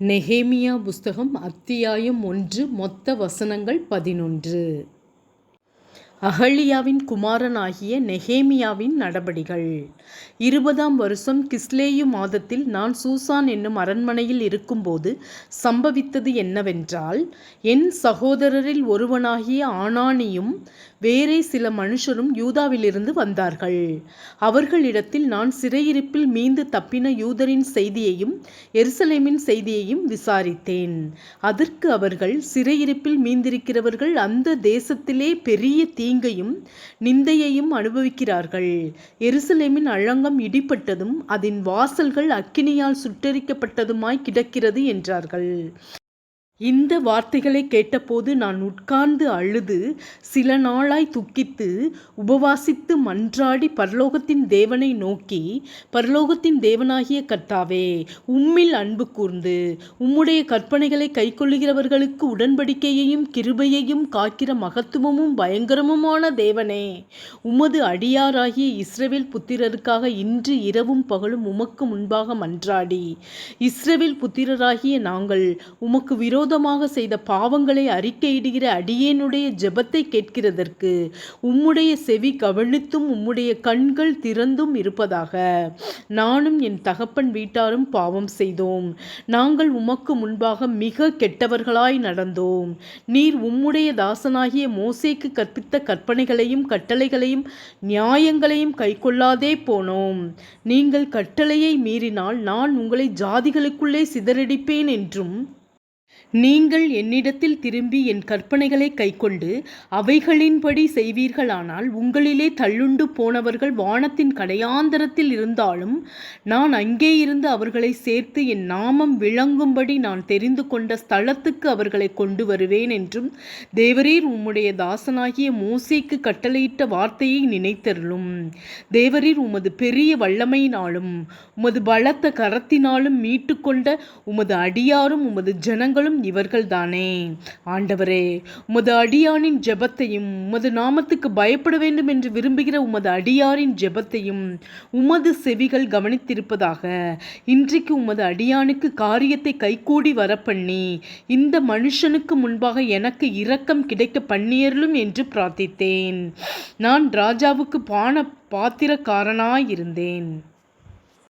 நெகேமியா புஸ்தகம் அத்தியாயம் 1 மொத்த வசனங்கள் 11. அகலியாவின் குமாரனாகிய நெகேமியாவின் நடபடிகள். 20ஆம் வருஷம் கிஸ்லேயு மாதத்தில் நான் சூசான் என்னும் அரண்மனையில் இருக்கும்போது சம்பவித்தது என்னவென்றால், என் சகோதரரில் ஒருவனாகிய ஆனானியும் வேறே சில மனுஷரும் யூதாவிலிருந்து வந்தார்கள். அவர்களிடத்தில் நான் சிறையிருப்பில் மீண்டு தப்பின யூதரின் செய்தியையும் எருசலேமின் செய்தியையும் விசாரித்தேன். அதற்கு அவர்கள், சிறையிருப்பில் மீந்திருக்கிறவர்கள் அந்த தேசத்திலே பெரிய தீங்கையும் நிந்தையையும் அனுபவிக்கிறார்கள். எருசலேமின் அலங்கம் இடிபட்டதும் அதன் வாசல்கள் அக்கினியால் சுட்டெரிக்கப்பட்டதுமாய் கிடக்கிறது என்றார்கள். இந்த வார்த்தைகளை கேட்டபோது நான் உட்கார்ந்து அழுது சில நாளாய் துக்கித்து உபவாசித்து மன்றாடி பரலோகத்தின் தேவனை நோக்கி, பரலோகத்தின் தேவனாகிய கர்த்தாவே, உம்மில் அன்பு கூர்ந்து உம்முடைய கற்பனைகளை கைக்கொள்ளுகிறவர்களுக்கு உடன்படிக்கையையும் கிருபையையும் காக்கிற மகத்துவமும் பயங்கரமுமான தேவனே, உமது அடியாராகிய இஸ்ரவேல் புத்திரருக்காக இன்று இரவும் பகலும் உமக்கு முன்பாக மன்றாடி, இஸ்ரவேல் புத்திரராகிய நாங்கள் உமக்கு விரோதமாக செய்த பாவங்களை அறிக்கையிடுகிற அடியேனுடைய ஜெபத்தை கேட்கிறதற்கு உம்முடைய செவி கவனித்தும் உம்முடைய கண்கள் திறந்தும் இருப்பதாக. நானும் என் தகப்பன் வீட்டாரும் பாவம் செய்தோம். நாங்கள் உமக்கு முன்பாக மிக கெட்டவர்களாய் நடந்தோம். நீர் உம்முடைய தாசனாகிய மோசேக்கு கற்பித்த கற்பனைகளையும் கட்டளைகளையும் நியாயங்களையும் கைக்கொள்ளாதே போனோம். நீங்கள் கட்டளையை மீறினால் நான் உங்களை ஜாதிகளுக்குள்ளே சிதறடிப்பேன் என்றும், நீங்கள் என்னிடத்தில் திரும்பி என் கற்பனைகளை கைக்கொண்டு அவைகளின்படி செய்வீர்களானால் உங்களிலே தள்ளுண்டு போனவர்கள் வானத்தின் கடையாந்தரத்தில் இருந்தாலும் நான் அங்கே இருந்து அவர்களை சேர்த்து என் நாமம் விளங்கும்படி நான் தெரிந்து கொண்ட ஸ்தலத்துக்கு அவர்களை கொண்டு வருவேன் என்றும் தேவரீர் உம்முடைய தாசனாகிய மோசேக்கு கட்டளையிட்ட வார்த்தையை நினைத்தருளும். தேவரீர் உமது பெரிய வல்லமையினாலும் உமது பலத்த கரத்தினாலும் மீட்டு கொண்ட உமது அடியாரும் உமது ஜனங்களும் இவர்கள்தானே. ஆண்டவரே, உமது அடியானின் ஜெபத்தையும் உமது நாமத்துக்கு பயப்பட வேண்டும் என்று விரும்புகிற உமது அடியாரின் ஜெபத்தையும் உமது செவிகள் கவனித்திருப்பதாக. இன்றைக்கு உமது அடியானுக்கு காரியத்தை கைகூடி வரப்பண்ணி இந்த மனுஷனுக்கு முன்பாக எனக்கு இரக்கம் கிடைக்க பண்ணியருளும் என்று பிரார்த்தித்தேன். நான் ராஜாவுக்கு பாத்திரக்காரனாயிருந்தேன்.